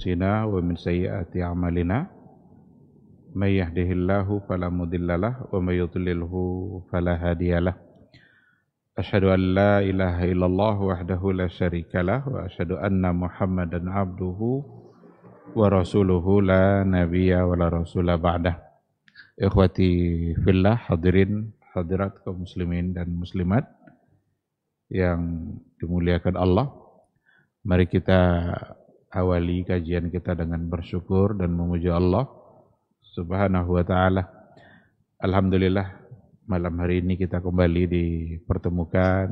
أنفسنا ومن سيئات أعمالنا من يهده الله فلا مضل له ومن يضلله فلا هادي له أشهد أن لا إله إلا الله وحده لا شريك له وأشهد أن محمدا عبده ورسوله لا نبي ولا رسول بعده. Ikhwati fillah, hadirin hadirat kaum muslimin dan muslimat yang dimuliakan Allah. Mari kita awali kajian kita dengan bersyukur dan memuji Allah Subhanahu wa ta'ala. Alhamdulillah, malam hari ini kita kembali dipertemukan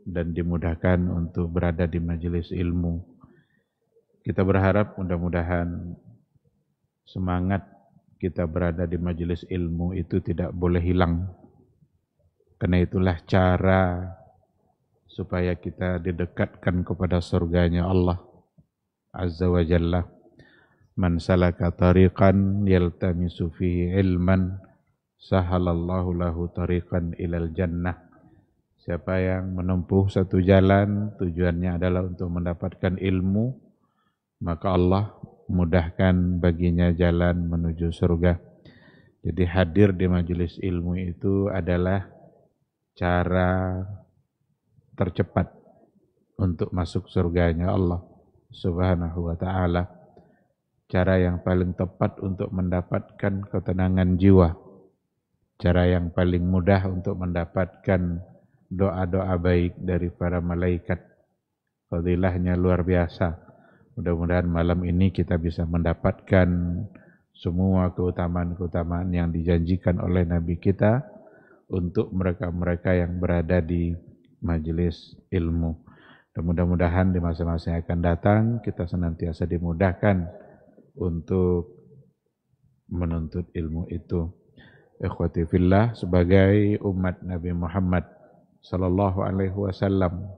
dan dimudahkan untuk berada di majelis ilmu. Kita berharap mudah-mudahan semangat kita berada di majelis ilmu itu tidak boleh hilang. Karena itulah cara supaya kita didekatkan kepada surganya Allah Azza wa Jalla. Man salaka tariqan yaltamisu fihi ilman sahalallahu lahu tariqan ilal jannah. Siapa yang menempuh satu jalan, tujuannya adalah untuk mendapatkan ilmu, maka Allah mudahkan baginya jalan menuju surga. Jadi hadir di majelis ilmu itu adalah cara tercepat untuk masuk surganya Allah Subhanahu wa ta'ala. Cara yang paling tepat untuk mendapatkan ketenangan jiwa. Cara yang paling mudah untuk mendapatkan doa-doa baik dari para malaikat. Fadilahnya luar biasa. Mudah-mudahan malam ini kita bisa mendapatkan semua keutamaan-keutamaan yang dijanjikan oleh Nabi kita untuk mereka-mereka yang berada di majelis ilmu. Dan mudah-mudahan di masa-masa yang akan datang kita senantiasa dimudahkan untuk menuntut ilmu itu. Ikhwati fillah, sebagai umat Nabi Muhammad sallallahu alaihi wasallam,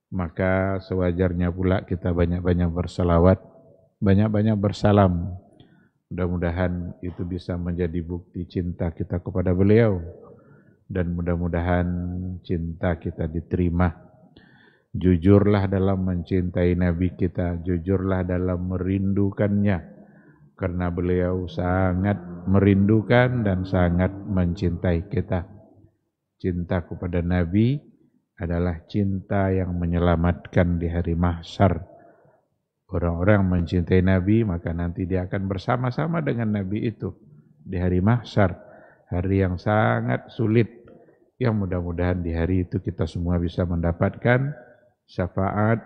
maka sewajarnya pula kita banyak-banyak bersalawat, banyak-banyak bersalam. Mudah-mudahan itu bisa menjadi bukti cinta kita kepada beliau, dan mudah-mudahan cinta kita diterima. Jujurlah dalam mencintai Nabi kita, jujurlah dalam merindukannya, karena beliau sangat merindukan dan sangat mencintai kita. Cinta kepada Nabi adalah cinta yang menyelamatkan di hari mahsyar. Orang-orang mencintai Nabi, maka nanti dia akan bersama-sama dengan Nabi itu di hari mahsyar, hari yang sangat sulit, yang mudah-mudahan di hari itu kita semua bisa mendapatkan syafaat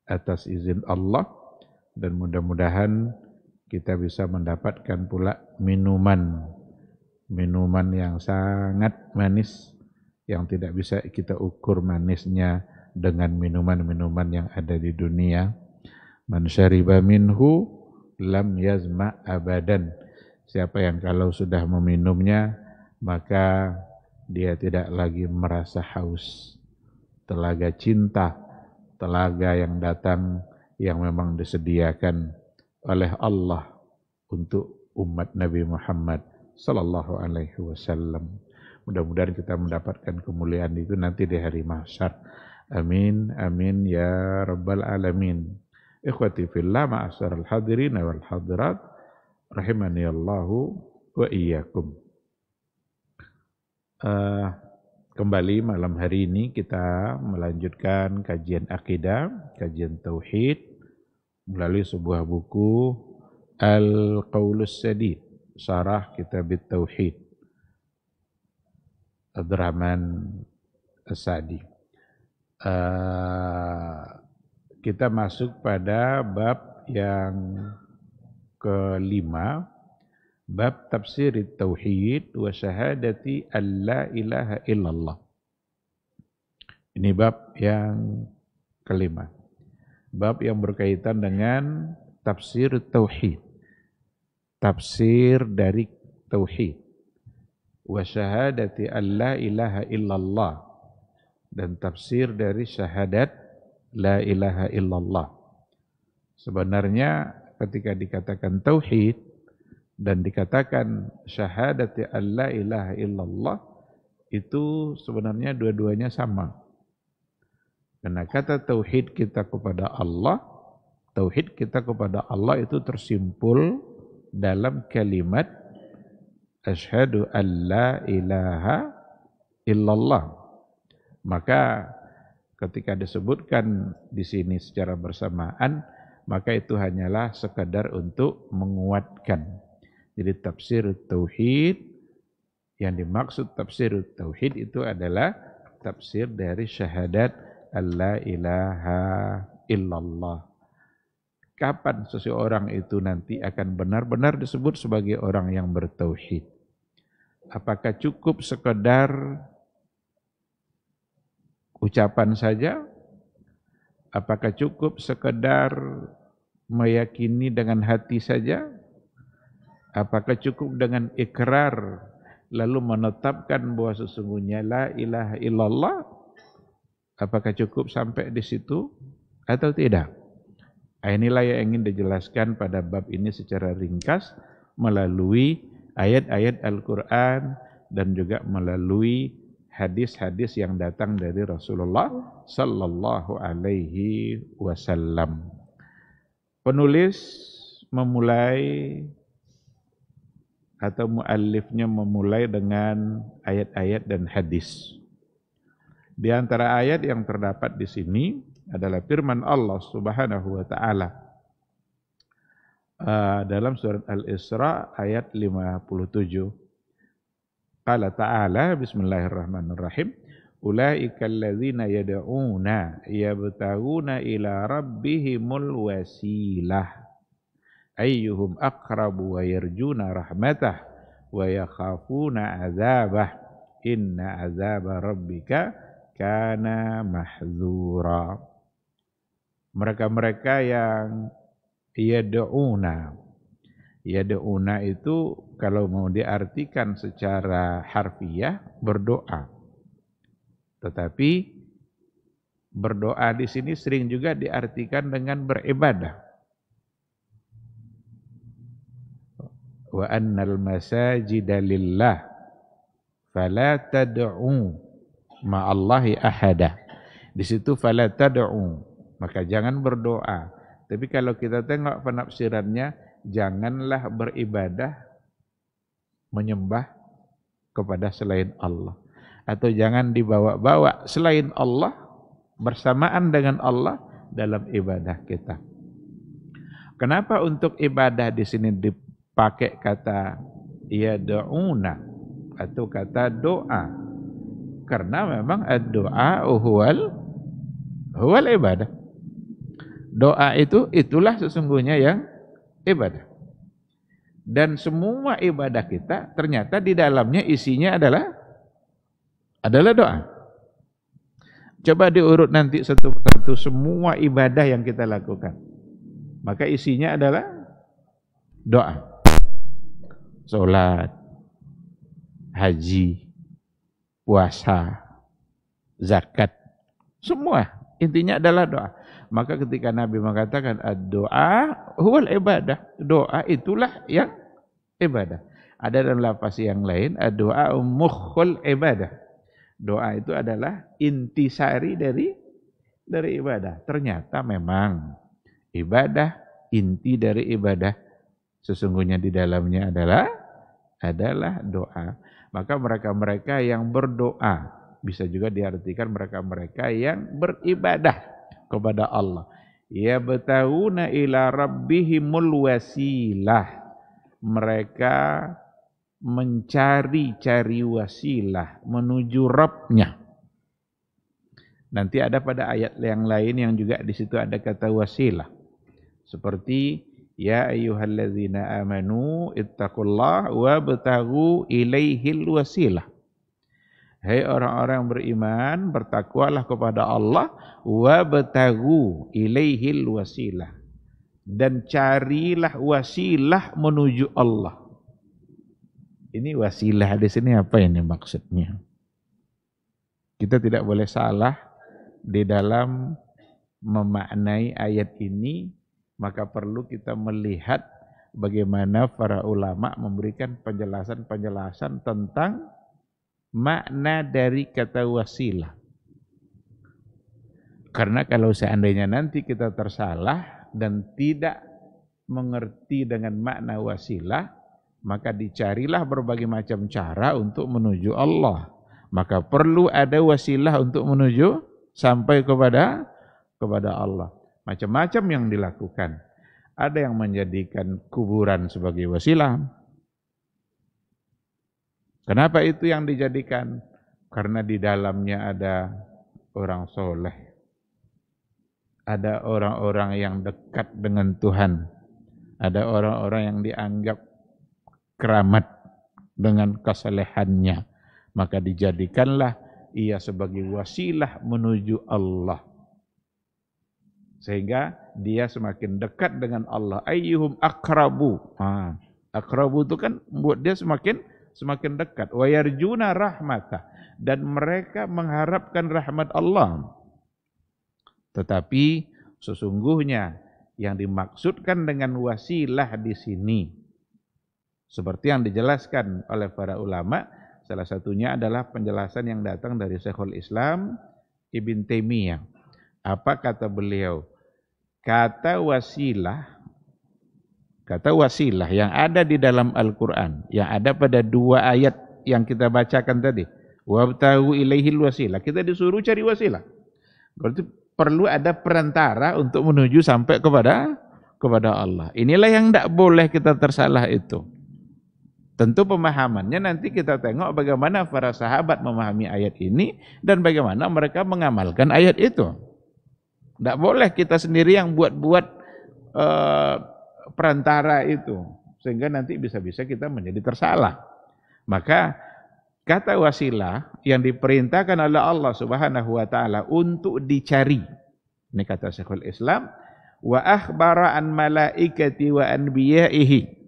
atas izin Allah, dan mudah-mudahan kita bisa mendapatkan pula minuman yang sangat manis, yang tidak bisa kita ukur manisnya dengan minuman-minuman yang ada di dunia. Man syariba minhu lam yazma abadan. Siapa yang kalau sudah meminumnya, maka dia tidak lagi merasa haus. Telaga cinta, telaga yang datang yang memang disediakan oleh Allah untuk umat Nabi Muhammad sallallahu alaihi wasallam. Mudah-mudahan kita mendapatkan kemuliaan itu nanti di hari mahsyar. Amin, amin ya rabbal alamin. Ikhwati fillah, ma'asyaral hadirin wal hadirat, rahimani Allahu wa iyyakum. Kembali malam hari ini kita melanjutkan kajian akidah, kajian tauhid melalui sebuah buku Al-Qaulus Sadid, Syarah Kitab Tauhid, Abdurrahman As-Sa'di. Kita masuk pada bab yang kelima, bab tafsir tauhid wa syahadati alla ilaha illallah. Ini bab yang kelima. Bab yang berkaitan dengan tafsir tauhid. Tafsir dari tauhid. Wa syahadati alla ilaha illallah. Dan tafsir dari syahadat la ilaha illallah. Sebenarnya ketika dikatakan tauhid dan dikatakan syahadati alla ilaha illallah, itu sebenarnya dua-duanya sama. Karena kata tauhid kita kepada Allah tauhid kita kepada Allah itu tersimpul dalam kalimat asyhadu an la ilaha illallah. Maka ketika disebutkan di sini secara bersamaan, maka itu hanyalah sekadar untuk menguatkan. Jadi tafsir tauhid, yang dimaksud tafsir tauhid itu adalah tafsir dari syahadat alla ilaha illallah. Kapan seseorang itu nanti akan benar-benar disebut sebagai orang yang bertauhid? Apakah cukup sekedar ucapan saja? Apakah cukup sekedar meyakini dengan hati saja? Apakah cukup dengan ikrar lalu menetapkan bahwa sesungguhnya la ilaha illallah? Apakah cukup sampai di situ atau tidak? Inilah yang ingin dijelaskan pada bab ini secara ringkas melalui ayat-ayat Al-Quran dan juga melalui hadis-hadis yang datang dari Rasulullah sallallahu alaihi wasallam. Penulis memulai atau muallifnya memulai dengan ayat-ayat dan hadis. Di antara ayat yang terdapat di sini adalah firman Allah Subhanahu wa taala dalam surat Al-Isra ayat 57. Qala ta'ala bismillahirrahmanirrahim ulaika alladzina yad'una yabtaguna ila rabbihimul wasilah ayyuhum aqrabu wa yarjuna rahmatah wa yakhafuna azabah inna azaba rabbika kana mahdzura. Mereka-mereka yang yad'una itu kalau mau diartikan secara harfiah berdoa. Tetapi berdoa di sini sering juga diartikan dengan beribadah. Wa annal masajida lillah fala tad'u ma'allahi ahada. Di situ fala tad'u, maka jangan berdoa. Tapi kalau kita tengok penafsirannya, janganlah beribadah menyembah kepada selain Allah, atau jangan dibawa-bawa selain Allah bersamaan dengan Allah dalam ibadah kita. Kenapa untuk ibadah di sini dipakai kata yad'una atau kata doa? Karena memang ad-doa huwal ibadah. Doa itulah sesungguhnya yang ibadah. Dan semua ibadah kita ternyata di dalamnya isinya adalah doa. Coba diurut nanti satu persatu semua ibadah yang kita lakukan. Maka isinya adalah doa. Salat, haji, puasa, zakat, semua intinya adalah doa. Maka ketika Nabi mengatakan ad-doa huwal ibadah, doa itulah yang ibadah. Ada dalam lafaz yang lain ad-doa mukhul ibadah. Doa itu adalah intisari dari ibadah. Ternyata memang ibadah, inti dari ibadah sesungguhnya di dalamnya adalah doa. Maka mereka-mereka yang berdoa, bisa juga diartikan mereka-mereka yang beribadah kepada Allah. Yabtaguna ila rabbihimul wasilah. Mereka mencari wasilah menuju Rabbnya. Nanti ada pada ayat yang lain yang juga di situ ada kata wasilah. Seperti ya ayyuhalladzina amanu ittaqullaha wabtaghu ilaihil wasilah. Hai orang-orang beriman, bertakwalah kepada Allah, wabtaghu ilaihil wasilah, dan carilah wasilah menuju Allah. Ini wasilah di sini apa ini maksudnya? Kita tidak boleh salah di dalam memaknai ayat ini, maka perlu kita melihat bagaimana para ulama memberikan penjelasan-penjelasan tentang makna dari kata wasilah. Karena kalau seandainya nanti kita tersalah, dan tidak mengerti dengan makna wasilah, maka dicarilah berbagai macam cara untuk menuju Allah. Maka perlu ada wasilah untuk menuju sampai kepada Allah. Macam-macam yang dilakukan. Ada yang menjadikan kuburan sebagai wasilah. Kenapa itu yang dijadikan? Karena di dalamnya ada orang soleh. Ada orang-orang yang dekat dengan Tuhan. Ada orang-orang yang dianggap keramat dengan kesalehannya. Maka dijadikanlah ia sebagai wasilah menuju Allah. Sehingga dia semakin dekat dengan Allah. Ayyuhum akrabu. Akrabu itu kan buat dia semakin dekat. Wa yarjuna rahmatah. Dan mereka mengharapkan rahmat Allah. Tetapi sesungguhnya yang dimaksudkan dengan wasilah di sini, seperti yang dijelaskan oleh para ulama, salah satunya adalah penjelasan yang datang dari Syekhul Islam Ibn Taimiyah. Apa kata beliau? Kata wasilah yang ada di dalam Al-Quran, yang ada pada 2 ayat yang kita bacakan tadi, wabtahu ilaihil wasilah, kita disuruh cari wasilah. Berarti perlu ada perantara untuk menuju sampai kepada Allah. Inilah yang tidak boleh kita tersalah itu. Tentu pemahamannya nanti kita tengok bagaimana para sahabat memahami ayat ini dan bagaimana mereka mengamalkan ayat itu. Tidak boleh kita sendiri yang buat-buat perantara itu, sehingga nanti bisa-bisa kita menjadi tersalah. Maka kata wasilah yang diperintahkan oleh Allah Subhanahu wa taala untuk dicari. Ini kata Syekhul Islam, wa akhbara an malaikati wa anbiya'ihi.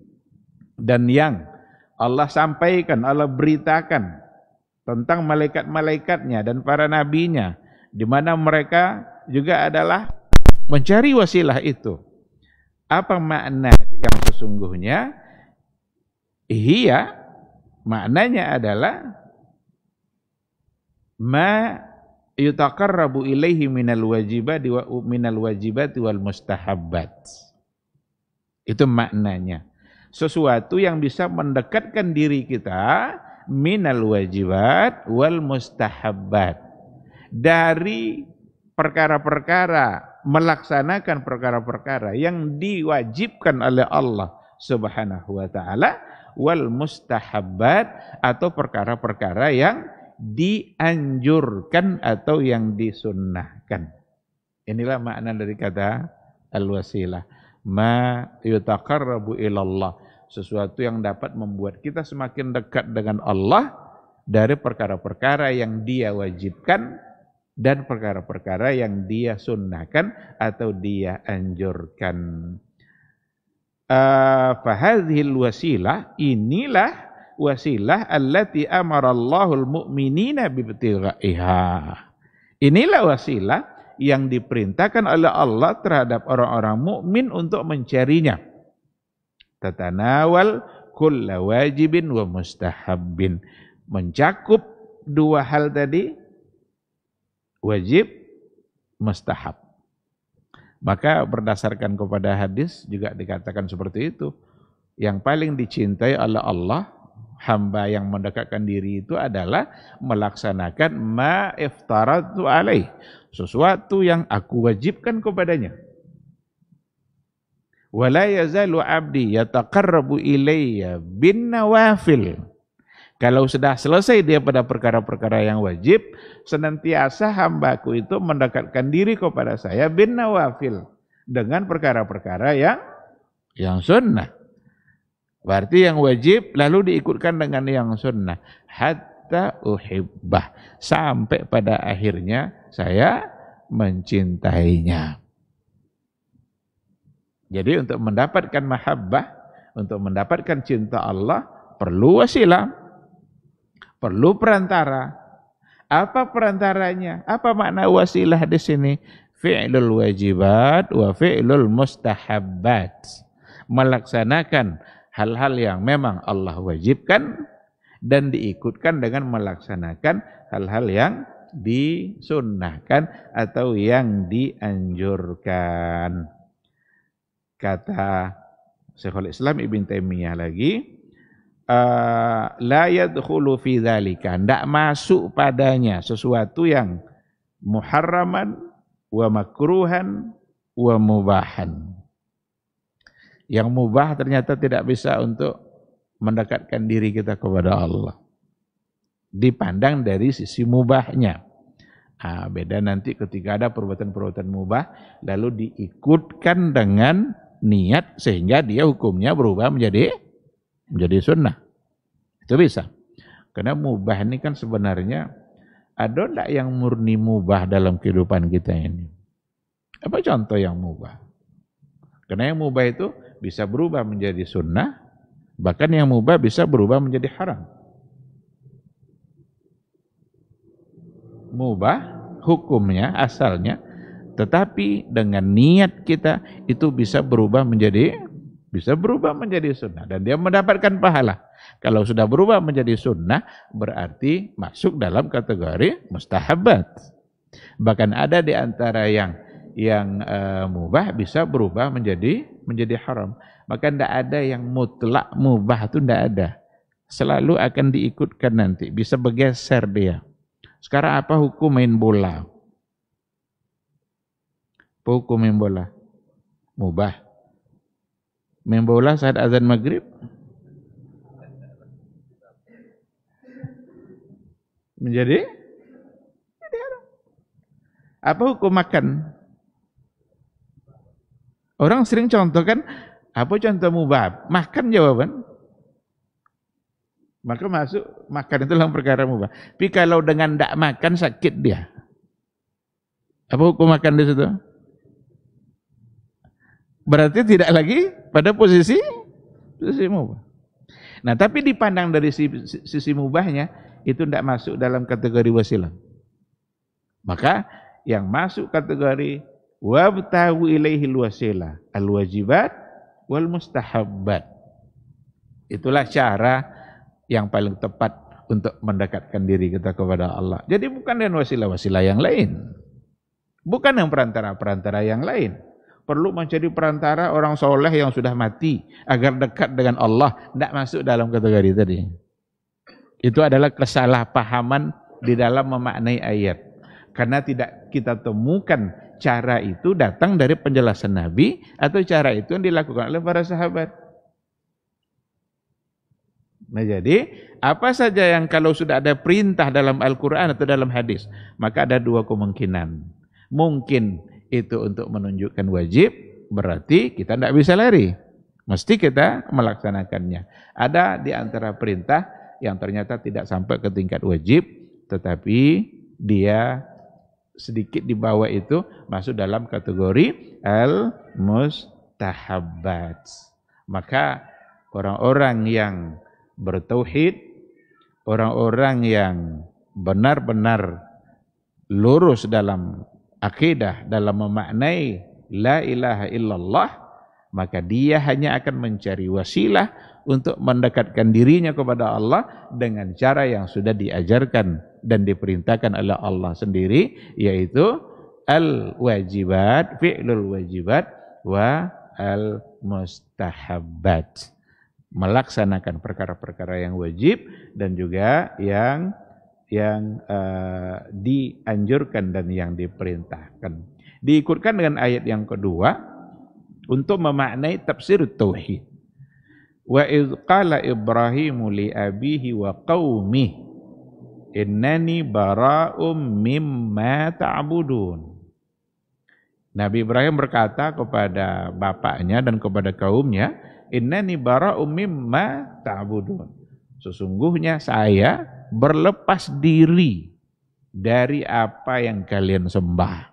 Dan yang Allah sampaikan, Allah beritakan tentang malaikat-malaikatnya dan para nabinya, di mana mereka juga adalah mencari wasilah itu. Apa makna yang sesungguhnya? Hiya, maknanya adalah ma yutaqarrabu ilaihi minal wajibati wal mustahabbat. Itu maknanya. Sesuatu yang bisa mendekatkan diri kita minal wajibat wal mustahabbat, dari perkara-perkara, melaksanakan perkara-perkara yang diwajibkan oleh Allah Subhanahu wa taala, wal mustahabbat, atau perkara-perkara yang dianjurkan atau yang disunnahkan. Inilah makna dari kata al-wasilah. Ma yutaqarrabu ilallah, sesuatu yang dapat membuat kita semakin dekat dengan Allah dari perkara-perkara yang Dia wajibkan dan perkara-perkara yang Dia sunnahkan atau Dia anjurkan. Fahadhil wasilah, inilah wasilah allati amarallahul mu'minina bibtighaiha. Inilah wasilah yang diperintahkan oleh Allah terhadap orang-orang mukmin untuk mencarinya. Tatanawal kulla wajibin wa mustahabbin. Mencakup 2 hal tadi, wajib, mustahab. Maka berdasarkan kepada hadis juga dikatakan seperti itu. Yang paling dicintai oleh Allah, hamba yang mendekatkan diri itu adalah melaksanakan ma iftaratu alaih, sesuatu yang aku wajibkan kepadanya. Wala yazalu abdi yataqarrabu ilayya bin nawafil. Kalau sudah selesai dia pada perkara-perkara yang wajib, senantiasa hambaku itu mendekatkan diri kepada saya bin nawafil, dengan perkara-perkara yang sunnah. Berarti yang wajib lalu diikutkan dengan yang sunnah. Hatta uhibbah, sampai pada akhirnya saya mencintainya. Jadi untuk mendapatkan mahabbah, untuk mendapatkan cinta Allah, perlu wasilah, perlu perantara. Apa perantaranya? Apa makna wasilah di sini? Fi'lul wajibat wa fi'lul mustahabbat. Melaksanakan hal-hal yang memang Allah wajibkan dan diikutkan dengan melaksanakan hal-hal yang disunnahkan atau yang dianjurkan. Kata Syekhul Islam Ibn Taimiyah lagi, la yadkhulu fi dzalika, ndak masuk padanya sesuatu yang muharraman wa makruhan wa mubahan. Yang mubah ternyata tidak bisa untuk mendekatkan diri kita kepada Allah. Dipandang dari sisi mubahnya. Beda nanti ketika ada perbuatan-perbuatan mubah lalu diikutkan dengan niat sehingga dia hukumnya berubah menjadi sunnah. Itu bisa. Karena mubah ini kan sebenarnya ada enggak yang murni mubah dalam kehidupan kita ini? Apa contoh yang mubah? Karena yang mubah itu bisa berubah menjadi sunnah, bahkan yang mubah bisa berubah menjadi haram. Mubah hukumnya asalnya, tetapi dengan niat kita itu bisa berubah menjadi sunnah dan dia mendapatkan pahala. Kalau sudah berubah menjadi sunnah berarti masuk dalam kategori mustahabat. Bahkan ada di antara yang mubah bisa berubah menjadi haram. Maka tidak ada yang mutlak mubah, itu tidak ada. Selalu akan diikutkan nanti, bisa bergeser dia. Sekarang apa hukum main bola? Apa hukum main bola? Mubah. Main bola saat azan maghrib? Menjadi haram. Apa hukum makan? Orang sering contohkan, apa contoh mubah? Makan jawaban. Maka masuk, makan itu dalam perkara mubah. Tapi kalau dengan tidak makan sakit dia. Apa hukum makan di situ? Berarti tidak lagi pada posisi mubah. Nah, tapi dipandang dari sisi mubahnya, itu tidak masuk dalam kategori wasilah. Maka yang masuk kategori wabtahu ilaihil wasilah, al-wajibat wal mustahabbat. Itulah cara yang paling tepat untuk mendekatkan diri kita kepada Allah. Jadi bukan dengan wasilah-wasilah yang lain. Bukan dengan perantara-perantara yang lain. Perlu mencari perantara orang soleh yang sudah mati agar dekat dengan Allah. Tidak masuk dalam kategori tadi. Itu adalah kesalahpahaman di dalam memaknai ayat. Karena tidak kita temukan cara itu datang dari penjelasan Nabi atau cara itu yang dilakukan oleh para sahabat. Nah, jadi apa saja yang kalau sudah ada perintah dalam Al-Quran atau dalam hadis, maka ada dua kemungkinan. Mungkin itu untuk menunjukkan wajib, berarti kita tidak bisa lari. Mesti kita melaksanakannya. Ada di antara perintah yang ternyata tidak sampai ke tingkat wajib, tetapi dia sedikit di bawah itu masuk dalam kategori al-mustahabbat. Maka orang-orang yang bertauhid, orang-orang yang benar-benar lurus dalam akidah, dalam memaknai la ilaha illallah, maka dia hanya akan mencari wasilah untuk mendekatkan dirinya kepada Allah dengan cara yang sudah diajarkan dan diperintahkan oleh Allah sendiri, yaitu al-wajibat, fi'lul wajibat wa al-mustahabbat. Melaksanakan perkara-perkara yang wajib dan juga yang dianjurkan dan yang diperintahkan. Diikutkan dengan ayat yang kedua untuk memaknai tafsir tauhid. Wa idz qala Ibrahimu li abihi wa qaumihi innani bara'um mimma ta'budun. Nabi Ibrahim berkata kepada bapaknya dan kepada kaumnya, innani bara'um mimma ta'budun. Sesungguhnya saya berlepas diri dari apa yang kalian sembah.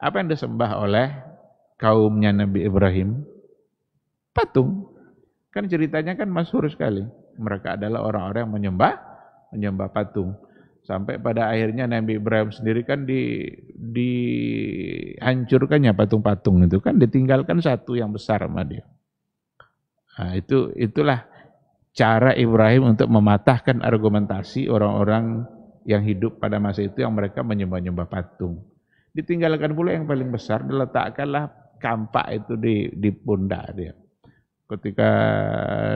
Apa yang disembah oleh kaumnya Nabi Ibrahim? Patung. Kan ceritanya kan masyhur sekali. Mereka adalah orang-orang yang menyembah patung. Sampai pada akhirnya Nabi Ibrahim sendiri kan dihancurkannya patung-patung itu kan, ditinggalkan satu yang besar sama dia. Nah, itulah cara Ibrahim untuk mematahkan argumentasi orang-orang yang hidup pada masa itu yang mereka menyembah-nyembah patung. Ditinggalkan pula yang paling besar, diletakkanlah kampak itu di pundak dia. Ketika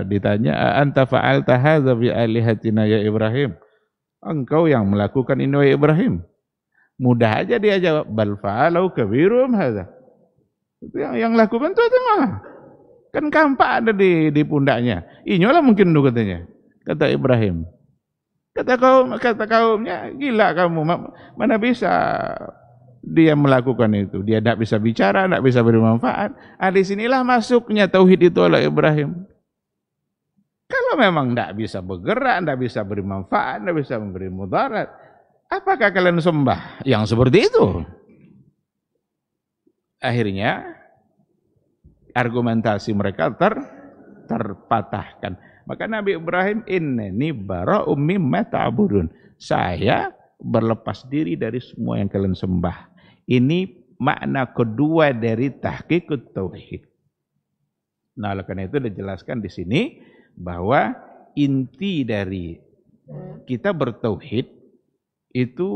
ditanya, anta fa'alta hadza bi alihatina ya Ibrahim? Engkau yang melakukan ini wahai Ibrahim. Mudah aja dia jawab, bal fa'alau kabirum hadza. Itu yang lakukan itu mah. Kan kampak ada di pundaknya. Inyolah mungkin dulu katanya. Kata Ibrahim. Kata kaumnya, gila kamu. Mana bisa dia melakukan itu. Dia tidak bisa bicara, tidak bisa beri manfaat. Di sinilah masuknya tauhid itu oleh Ibrahim. Kalau memang tidak bisa bergerak, tidak bisa beri manfaat, tidak bisa memberi mudarat, apakah kalian sembah yang seperti itu? Akhirnya argumentasi mereka terpatahkan. Maka Nabi Ibrahim, innani bara'um mimma ta'budun. Saya berlepas diri dari semua yang kalian sembah. Ini makna kedua dari tahqiqut tauhid. Nah, oleh karena itu dijelaskan di sini bahwa inti dari kita bertauhid itu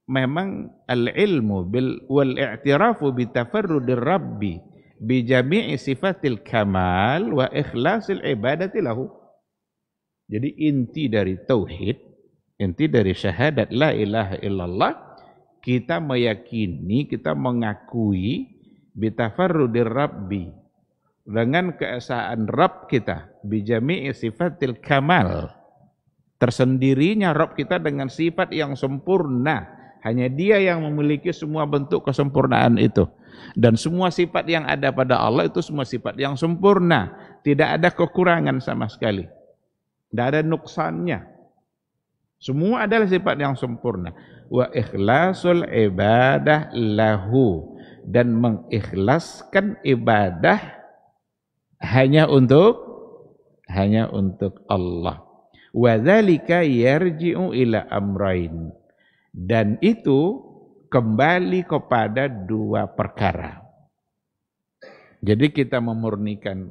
memang al-ilmu wal i'tirafu bi tafarrudir rabbi bi jami'i sifatil kamal wa ikhlasil ibadati lahu. Jadi inti dari tauhid, inti dari syahadat la ilaha illallah, kita meyakini, kita mengakui bitafarrudir rabbi, dengan keesaan Rabb kita, bijami'i sifatil kamal, tersendirinya Rabb kita dengan sifat yang sempurna. Hanya dia yang memiliki semua bentuk kesempurnaan itu. Dan semua sifat yang ada pada Allah itu semua sifat yang sempurna. Tidak ada kekurangan sama sekali. Tidak ada nuksannya. Semua adalah sifat yang sempurna. Wa ikhlasul ibadah lahu, dan mengikhlaskan ibadah hanya untuk Allah. Wa dzalika yarji'u ila amrayn, dan itu kembali kepada dua perkara. Jadi kita memurnikan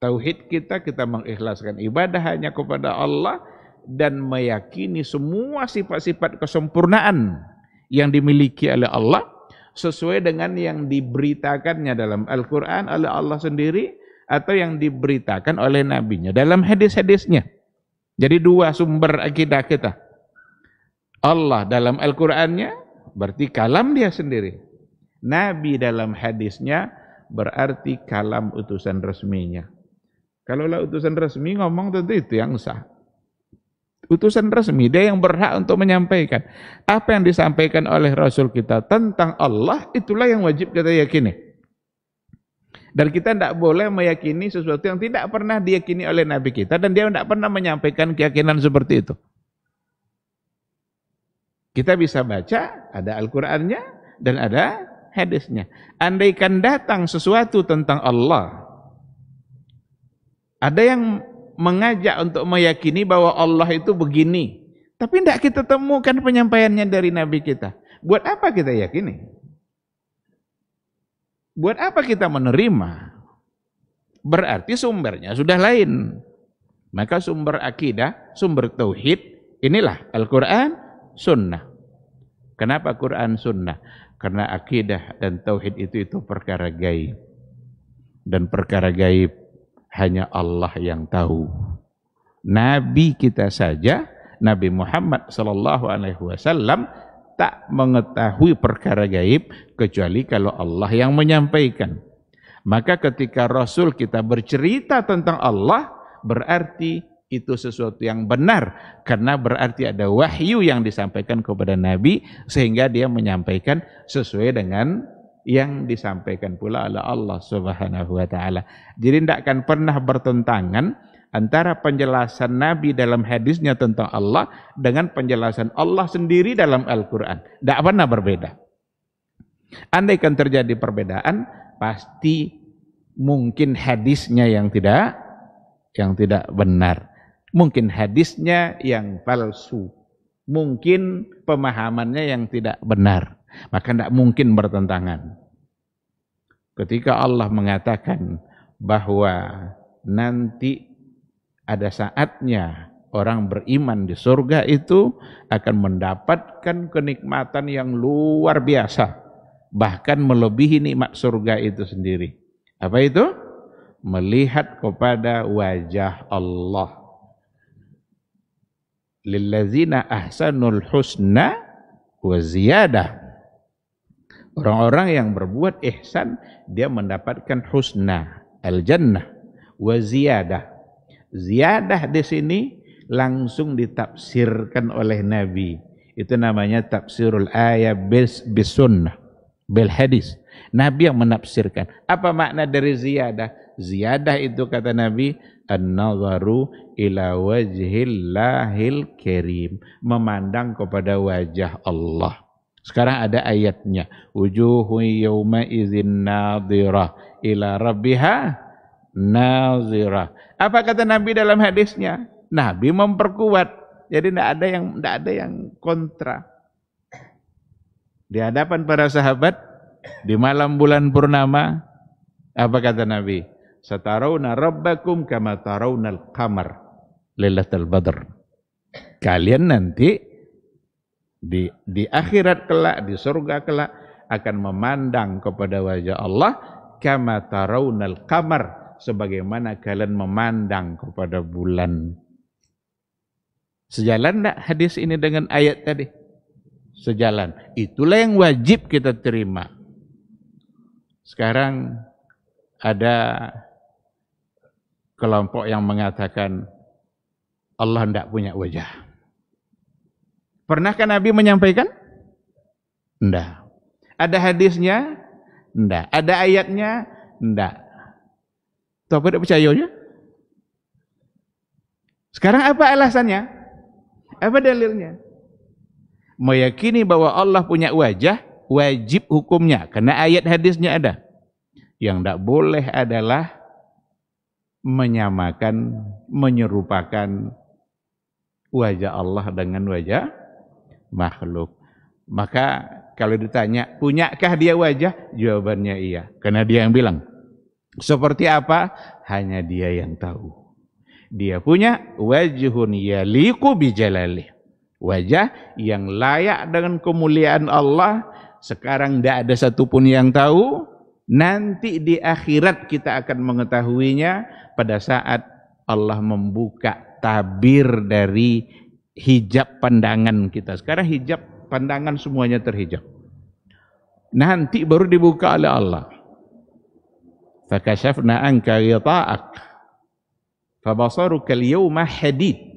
tauhid kita mengikhlaskan ibadah hanya kepada Allah, dan meyakini semua sifat-sifat kesempurnaan yang dimiliki oleh Allah sesuai dengan yang diberitakannya dalam Al-Quran oleh Allah sendiri atau yang diberitakan oleh Nabi-Nya dalam hadis-hadisnya. Jadi dua sumber akidah kita. Allah dalam Al-Qurannya berarti kalam dia sendiri. Nabi dalam hadisnya berarti kalam utusan resminya. Kalaulah utusan resmi ngomong tentu itu yang sah. Utusan resmi, dia yang berhak untuk menyampaikan. Apa yang disampaikan oleh Rasul kita tentang Allah, itulah yang wajib kita yakini. Dan kita tidak boleh meyakini sesuatu yang tidak pernah diyakini oleh Nabi kita, dan dia tidak pernah menyampaikan keyakinan seperti itu. Kita bisa baca, ada Al-Qurannya, dan ada hadisnya. Andaikan datang sesuatu tentang Allah, ada yang mengajak untuk meyakini bahwa Allah itu begini, tapi tidak kita temukan penyampaiannya dari Nabi kita. Buat apa kita yakini? Buat apa kita menerima? Berarti sumbernya sudah lain. Maka sumber akidah, sumber tauhid, inilah Al-Quran, Sunnah. Kenapa Quran, Sunnah? Karena akidah dan tauhid itu perkara gaib. Dan perkara gaib hanya Allah yang tahu. Nabi kita saja, Nabi Muhammad SAW tak mengetahui perkara gaib kecuali kalau Allah yang menyampaikan. Maka ketika Rasul kita bercerita tentang Allah, berarti itu sesuatu yang benar, karena berarti ada wahyu yang disampaikan kepada Nabi sehingga dia menyampaikan sesuai dengan yang disampaikan pula oleh Allah Subhanahu wa taala. Jadi tidak akan pernah bertentangan antara penjelasan Nabi dalam hadisnya tentang Allah dengan penjelasan Allah sendiri dalam Al-Qur'an. Tidak pernah berbeda. Andaikan terjadi perbedaan, pasti mungkin hadisnya yang tidak benar. Mungkin hadisnya yang palsu. Mungkin pemahamannya yang tidak benar. Maka tidak mungkin bertentangan. Ketika Allah mengatakan bahwa nanti ada saatnya orang beriman di surga itu akan mendapatkan kenikmatan yang luar biasa. bahkan melebihi nikmat surga itu sendiri. Apa itu? Melihat kepada wajah Allah. Lillazina ahsanul husna wa ziyadah. Orang-orang yang berbuat ihsan, dia mendapatkan husna, al-jannah, wa ziyadah. Ziyadah di sini langsung ditafsirkan oleh Nabi. Itu namanya tafsirul ayat bis sunnah, bil hadis. Nabi yang menafsirkan. Apa makna dari ziyadah? Ziyadah itu kata Nabi, an-nazaru ila wajhillahil karim, memandang kepada wajah Allah. Sekarang ada ayatnya, wujuhu yawma idzin nadhirah ila rabbiha nadhirah. Apa kata Nabi dalam hadisnya? Nabi memperkuat. Jadi tidak ada yang kontra. Di hadapan para sahabat di malam bulan purnama, apa kata Nabi? Satarawna rabbakum kama tarawnal qamar lailatul badr. Kalian nanti di akhirat kelak, di surga kelak akan memandang kepada wajah Allah kama tarawnal qamar, sebagaimana kalian memandang kepada bulan. Sejalan enggak hadis ini dengan ayat tadi? Sejalan. Itulah yang wajib kita terima. Sekarang ada kelompok yang mengatakan Allah tidak punya wajah. Pernahkah Nabi menyampaikan? Tidak. Ada hadisnya? Tidak. Ada ayatnya? Tidak. Tapi tidak percayanya? Sekarang apa alasannya? Apa dalilnya? Meyakini bahwa Allah punya wajah, wajib hukumnya. Karena ayat hadisnya ada. Yang tidak boleh adalah menyamakan, menyerupakan wajah Allah dengan wajah makhluk. Maka kalau ditanya, punyakah dia wajah? Jawabannya iya. Karena dia yang bilang. Seperti apa? Hanya dia yang tahu. Dia punya wajhun yaliqu bijalalih. Wajah yang layak dengan kemuliaan Allah. Sekarang tidak ada satupun yang tahu. Nanti di akhirat kita akan mengetahuinya pada saat Allah membuka tabir dari hijab pandangan kita. Sekarang hijab pandangan semuanya terhijab. Nanti baru dibuka oleh Allah. Fakashafna anka ghita'ak fabasaruka al-yawma hadid.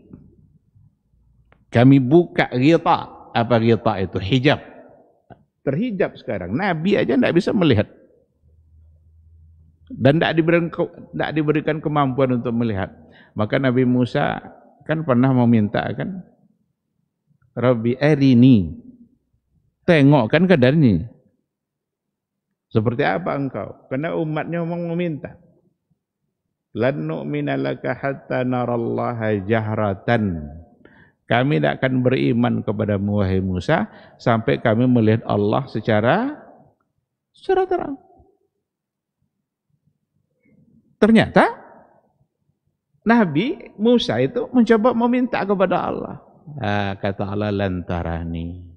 Kami buka ghita'. Apa ghita' itu? Hijab. Terhijab sekarang. Nabi aja tidak bisa melihat. Dan tidak diberikan kemampuan untuk melihat. Maka Nabi Musa kan pernah meminta kan, Rabbi arini, tengok kan keadaannya. Seperti apa engkau? Karena umatnya memang meminta. Lan nu'mina laka hatta narallaha jahratan. Kami tidak akan beriman kepadamu wahai Musa sampai kami melihat Allah secara terang. Ternyata Nabi Musa itu mencoba meminta kepada Allah. Kata Allah, lantarani.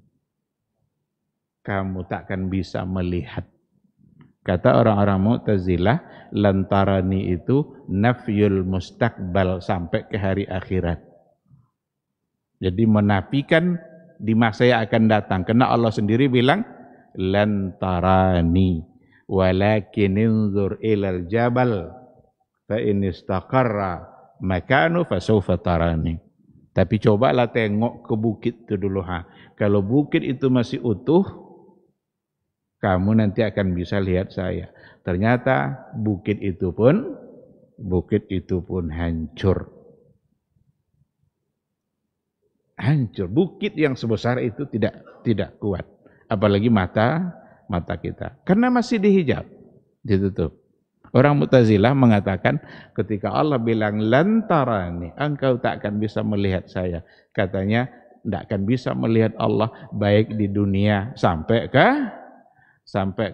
Kamu takkan bisa melihat. Kata orang-orang Mu'tazilah, lantarani itu nafyul mustaqbal sampai ke hari akhirat. Jadi menafikan di masa yang akan datang. Karena Allah sendiri bilang, lantarani walakin inzur ilal jabal fa in istaqarra makanu fasawfa tarani. Tapi cobalah tengok ke bukit itu dulu. Kalau bukit itu masih utuh, kamu nanti akan bisa lihat saya. Ternyata bukit itu pun hancur. Hancur. Bukit yang sebesar itu tidak kuat. Apalagi mata kita. Karena masih dihijab, ditutup. Orang Mu'tazilah mengatakan ketika Allah bilang lantarani, engkau tak akan bisa melihat saya. Katanya tidak akan bisa melihat Allah baik di dunia sampai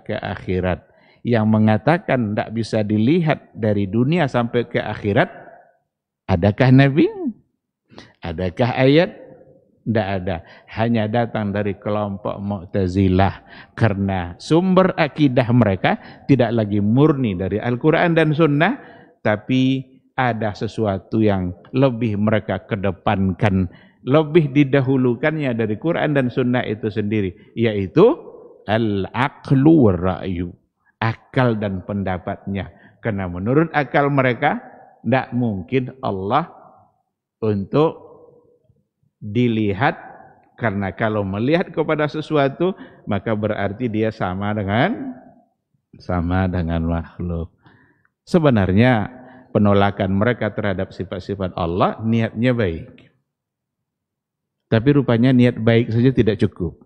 ke akhirat. Yang mengatakan tidak bisa dilihat dari dunia sampai ke akhirat, adakah Nabi? Adakah ayat? Tidak ada, hanya datang dari kelompok Mu'tazilah karena sumber akidah mereka tidak lagi murni dari Al-Quran dan Sunnah, tapi ada sesuatu yang lebih mereka kedepankan, lebih didahulukannya dari Quran dan Sunnah itu sendiri, yaitu al-aqlu war-ra'yu, akal dan pendapatnya. Karena menurut akal mereka tidak mungkin Allah untuk dilihat, karena kalau melihat kepada sesuatu maka berarti dia sama dengan makhluk. Sebenarnya penolakan mereka terhadap sifat-sifat Allah niatnya baik, tapi rupanya niat baik saja tidak cukup.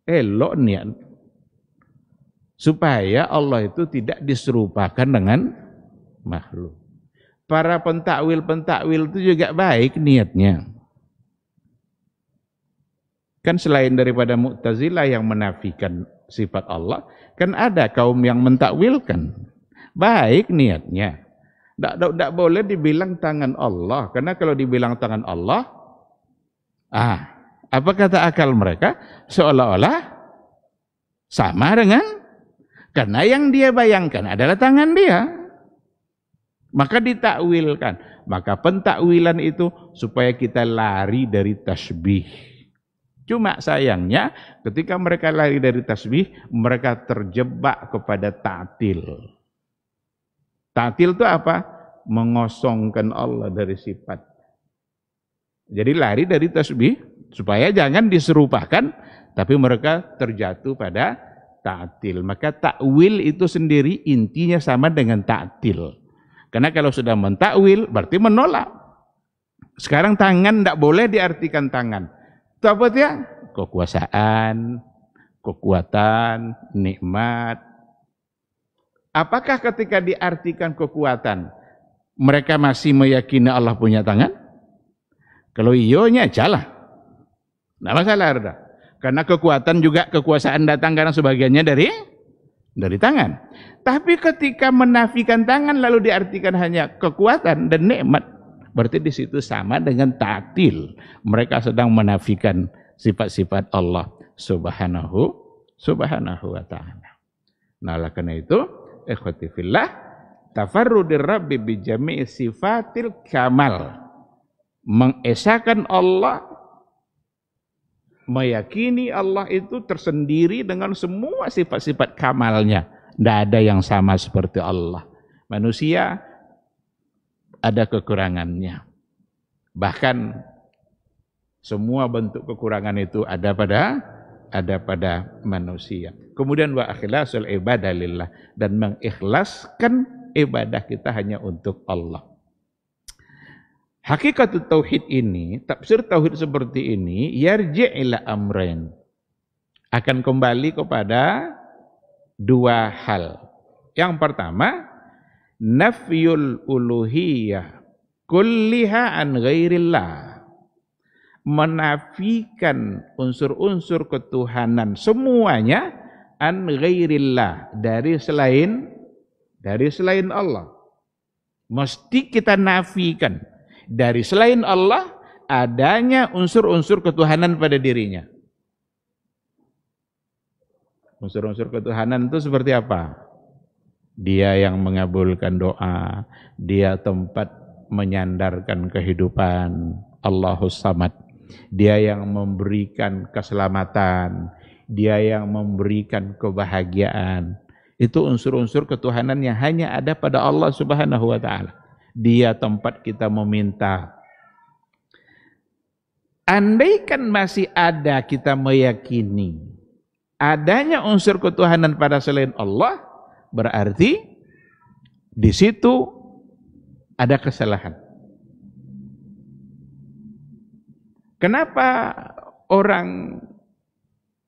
Elok niat supaya Allah itu tidak diserupakan dengan makhluk. Para pentakwil itu juga baik niatnya. Kan selain daripada Mu'tazilah yang menafikan sifat Allah, kan ada kaum yang mentakwilkan. Baik niatnya. Tidak boleh dibilang tangan Allah, karena kalau dibilang tangan Allah, apa kata akal mereka? Seolah-olah sama dengan, karena yang dia bayangkan adalah tangan dia. Maka ditakwilkan. Maka pentakwilan itu supaya kita lari dari tasbih. Cuma sayangnya ketika mereka lari dari tasbih, mereka terjebak kepada ta'til. Ta'til itu apa? Mengosongkan Allah dari sifat. Jadi lari dari tasbih supaya jangan diserupakan, tapi mereka terjatuh pada ta'til. Maka takwil itu sendiri intinya sama dengan ta'til. Karena kalau sudah mentakwil berarti menolak. Sekarang tangan tidak boleh diartikan tangan. Itu apa dia? Kekuasaan, kekuatan, nikmat. Apakah ketika diartikan kekuatan mereka masih meyakini Allah punya tangan? Kalau iyonya jalan. Tidak masalah. Karena kekuatan juga kekuasaan datang karena sebagiannya dari tangan. Tapi ketika menafikan tangan lalu diartikan hanya kekuatan dan nikmat, berarti di situ sama dengan ta'til. Mereka sedang menafikan sifat-sifat Allah subhanahu wa ta'ala. Nah, oleh karena itu, ikhwati fillah, tafarrudir rabbi bi jami'i sifatil kamal. Mengesahkan Allah, meyakini Allah itu tersendiri dengan semua sifat-sifat kamalnya. Tidak ada yang sama seperti Allah. Manusia ada kekurangannya. Bahkan semua bentuk kekurangan itu ada pada manusia. Kemudian wa ikhlasul ibadah lillah, dan mengikhlaskan ibadah kita hanya untuk Allah. Hakikat tauhid ini, tafsir tauhid seperti ini, yarji' ila amrain, akan kembali kepada dua hal. Yang pertama, nafyul uluhiyah kulliha an ghairillah, menafikan unsur-unsur ketuhanan semuanya an ghairillah, dari selain Allah. Mesti kita nafikan dari selain Allah adanya unsur-unsur ketuhanan pada dirinya. Unsur-unsur ketuhanan itu seperti apa? Dia yang mengabulkan doa, dia tempat menyandarkan kehidupan, Allahus Samad. Dia yang memberikan keselamatan, dia yang memberikan kebahagiaan. Itu unsur-unsur ketuhanan yang hanya ada pada Allah Subhanahu wa ta'ala. Dia tempat kita meminta. Andaikan masih ada kita meyakini adanya unsur ketuhanan pada selain Allah, berarti di situ ada kesalahan. Kenapa orang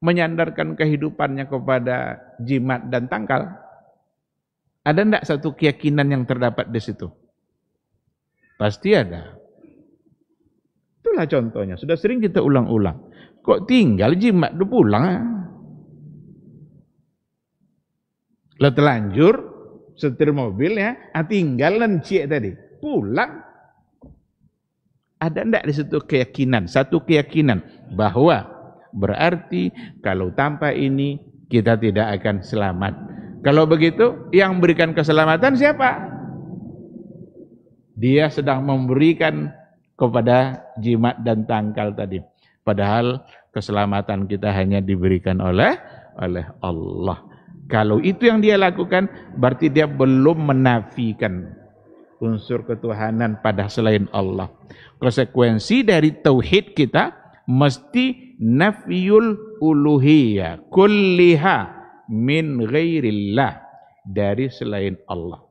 menyandarkan kehidupannya kepada jimat dan tangkal? Ada enggak satu keyakinan yang terdapat di situ? Pasti ada. Itulah contohnya, sudah sering kita ulang-ulang. Kok tinggal jimat udah pulang? Lo telanjur, setir mobil ya, tinggal dan cik tadi, pulang. Ada enggak di situ keyakinan, satu keyakinan bahwa berarti kalau tanpa ini kita tidak akan selamat. Kalau begitu, yang memberikan keselamatan siapa? Dia sedang memberikan kepada jimat dan tangkal tadi. Padahal keselamatan kita hanya diberikan oleh Allah. Kalau itu yang dia lakukan, berarti dia belum menafikan unsur ketuhanan pada selain Allah. Konsekuensi dari tauhid kita mesti nafyul uluhiyah kulliha min ghairillah, dari selain Allah.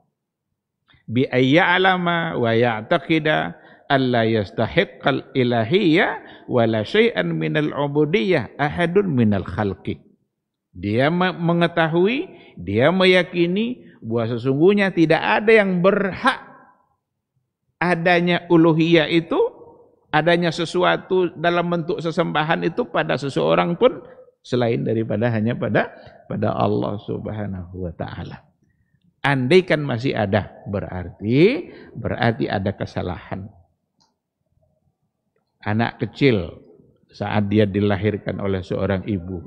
Bi ayya'lama wa ya'taqida alla yastahiqqal ilahiyya wa la syai'an minal ubudiyyah ahadun minal khalqi. Dia mengetahui, dia meyakini bahwa sesungguhnya tidak ada yang berhak adanya uluhiyah itu, adanya sesuatu dalam bentuk sesembahan itu pada seseorang pun selain daripada hanya pada Allah Subhanahu wa taala. Andaikan masih ada, berarti ada kesalahan. Anak kecil saat dia dilahirkan oleh seorang ibu,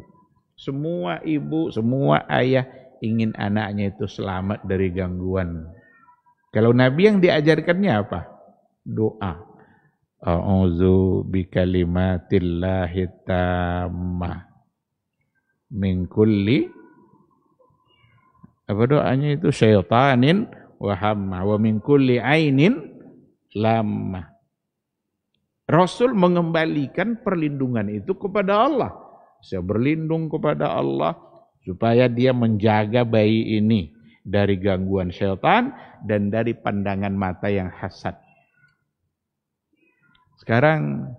semua ibu, semua ayah ingin anaknya itu selamat dari gangguan. Kalau Nabi yang diajarkannya apa? Doa. A'udzu bikalimatillahi tammah min kulli, apa doanya itu? Syaitanin wa hamma wa min kulli ainin lamma. Rasul mengembalikan perlindungan itu kepada Allah. Saya berlindung kepada Allah supaya dia menjaga bayi ini dari gangguan syaitan dan dari pandangan mata yang hasad. Sekarang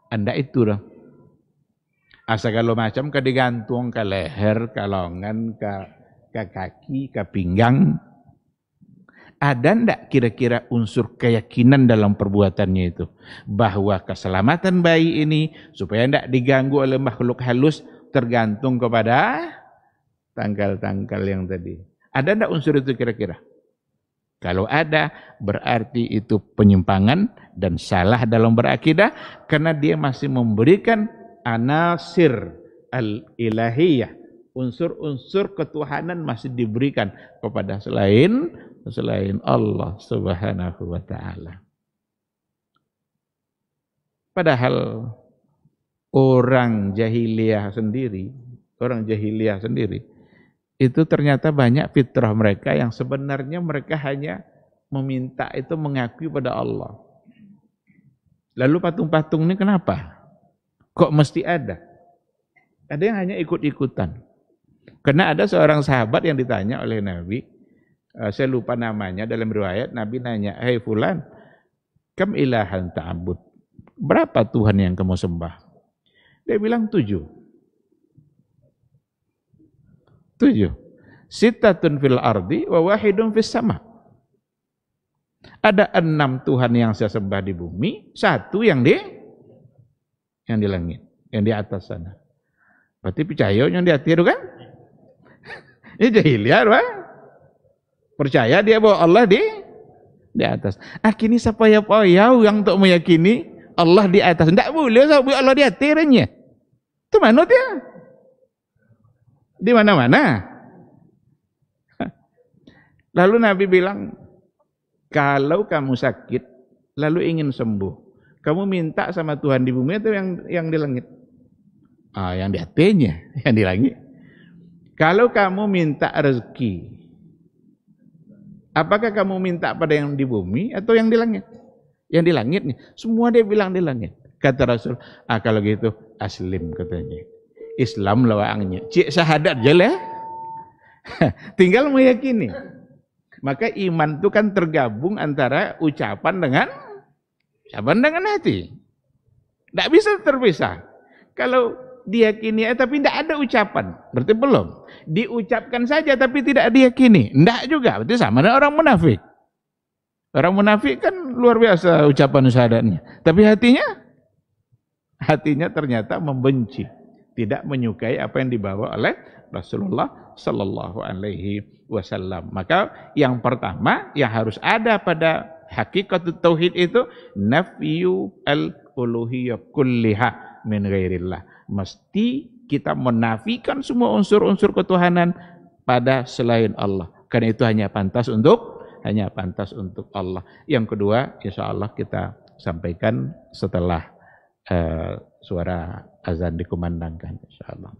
anda itu dah. Asa kalau macam ke digantung ke leher, ke lengan, ke kaki, ke pinggang. Ada ndak kira-kira unsur keyakinan dalam perbuatannya itu? Bahwa keselamatan bayi ini supaya ndak diganggu oleh makhluk halus tergantung kepada tangkal-tangkal yang tadi. Ada ndak unsur itu kira-kira? Kalau ada, berarti itu penyimpangan dan salah dalam berakidah, karena dia masih memberikan anasir al-ilahiyah, unsur-unsur ketuhanan masih diberikan kepada selain Allah Subhanahu wa taala. Padahal orang jahiliyah sendiri itu ternyata banyak fitrah mereka yang sebenarnya mereka hanya meminta itu mengakui pada Allah. Lalu patung-patung ini kenapa? Kok mesti ada? Ada yang hanya ikut-ikutan. Karena ada seorang sahabat yang ditanya oleh Nabi, saya lupa namanya, dalam riwayat Nabi nanya, "Hei fulan, kam ilahan ta'bud?" Berapa Tuhan yang kamu sembah? Dia bilang 7. 7. Sittatun fil ardi wa wahidun fis sama. Ada 6 Tuhan yang saya sembah di bumi, 1 yang di langit, yang di atas sana. Berarti percaya yang di hati itu kan? Ini jahiliyah, Pak. Percaya dia bahwa Allah di atas. Kini siapa yang untuk meyakini Allah di atas? Tidak boleh sebab Allah di atasnya. Itu manut ya? Di mana-mana. Lalu Nabi bilang, kalau kamu sakit lalu ingin sembuh, kamu minta sama Tuhan di bumi atau yang di langit? Yang di atasnya, yang di langit. Kalau kamu minta rezeki, apakah kamu minta pada yang di bumi atau yang di langit? Yang di langit nih. Semua dia bilang di langit. Kata Rasul, kalau gitu aslim katanya. Islam lawaangnya. Cik syahadat je lah. Tinggal meyakini. Maka iman itu kan tergabung antara ucapan dengan hati. Tidak bisa terpisah. Kalau diyakini tapi tidak ada ucapan, berarti belum. Diucapkan saja tapi tidak diyakini, tidak juga. Berarti sama dengan orang munafik. Orang munafik kan luar biasa ucapan syahadatnya, tapi hatinya ternyata membenci, tidak menyukai apa yang dibawa oleh Rasulullah Sallallahu Alaihi Wasallam. Maka yang pertama yang harus ada pada hakikat tauhid itu nafyu al-uluhiyyah kulliha min ghairillah. Mesti kita menafikan semua unsur-unsur ketuhanan pada selain Allah. Karena itu hanya pantas untuk Allah. Yang kedua, insya Allah kita sampaikan setelah suara azan dikumandangkan, insya Allah.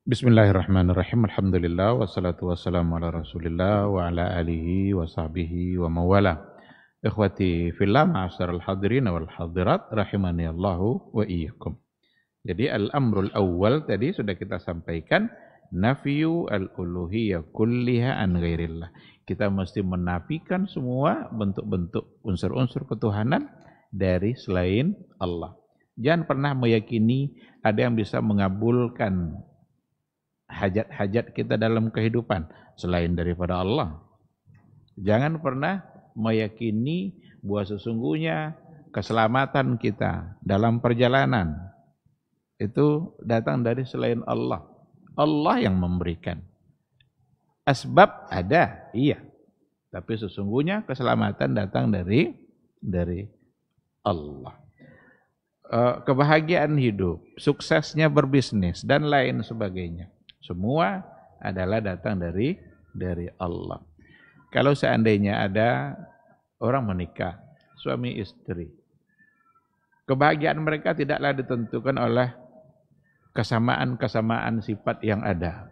Bismillahirrahmanirrahim. Alhamdulillah wassalatu wassalamu ala Rasulillah wa ala alihi wa sahbihi wa mawala. Ikhwati fillah, ma'asyiral hadirin wal hadirat rahimani Allahu wa iyyakum. Jadi al-amrul awwal tadi sudah kita sampaikan, nafyu al-uluhiyyah kulliha an ghairillah. Kita mesti menafikan semua bentuk-bentuk unsur-unsur ketuhanan dari selain Allah. Jangan pernah meyakini ada yang bisa mengabulkan hajat-hajat kita dalam kehidupan selain daripada Allah. Jangan pernah meyakini bahwa sesungguhnya keselamatan kita dalam perjalanan itu datang dari selain Allah. Allah yang memberikan. Asbab ada, iya. Tapi sesungguhnya keselamatan datang dari Allah. Kebahagiaan hidup, suksesnya berbisnis dan lain sebagainya. Semua adalah datang dari Allah. Kalau seandainya ada orang menikah, suami istri, kebahagiaan mereka tidaklah ditentukan oleh kesamaan-kesamaan sifat yang ada.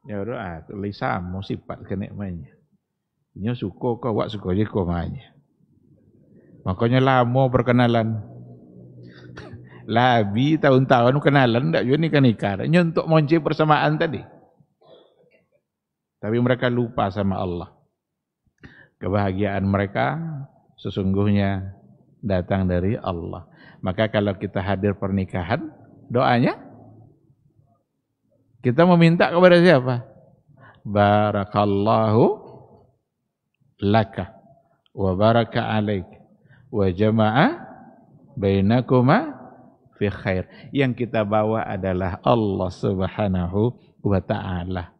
Ya udah, tulis sama sifat kenikmanya. Nya suka kau, wak suka je kau mahnya. Makanya lama perkenalan. Labi tahun-tahun kenalan, tak juga nikah. Nya untuk monci persamaan tadi. Tapi mereka lupa sama Allah. Kebahagiaan mereka sesungguhnya datang dari Allah. Maka kalau kita hadir pernikahan, doanya kita meminta kepada siapa? Barakallahu laka wa baraka alaik wa jama'a bainakuma fi khair. Yang kita bawa adalah Allah Subhanahu wa ta'ala.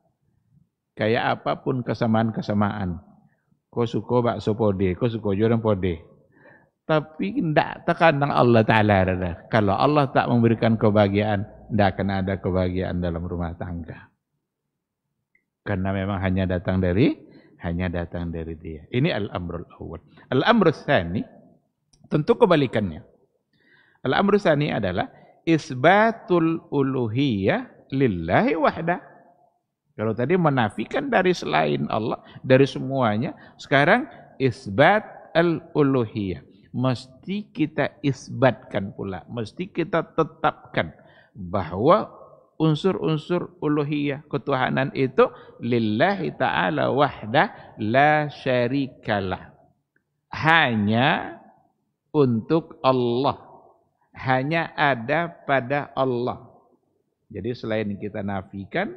Kayak apapun kesamaan-kesamaan. Kau suka bakso pode, kau suka jodoh pode. Tapi tidak terkadang Allah Ta'ala. Kalau Allah tak memberikan kebahagiaan, tidak akan ada kebahagiaan dalam rumah tangga. Karena memang hanya datang dari Dia. Ini al-amrul awal. Al-amrul tsani, tentu kebalikannya. Al-amrul tsani adalah isbatul uluhiyah lillahi wahda. Kalau tadi menafikan dari selain Allah, dari semuanya, sekarang isbat al-uluhiyah. Mesti kita isbatkan pula, mesti kita tetapkan bahwa unsur-unsur uluhiyah ketuhanan itu lillahi ta'ala wahda la syarikalah. Hanya untuk Allah, hanya ada pada Allah. Jadi selain kita nafikan,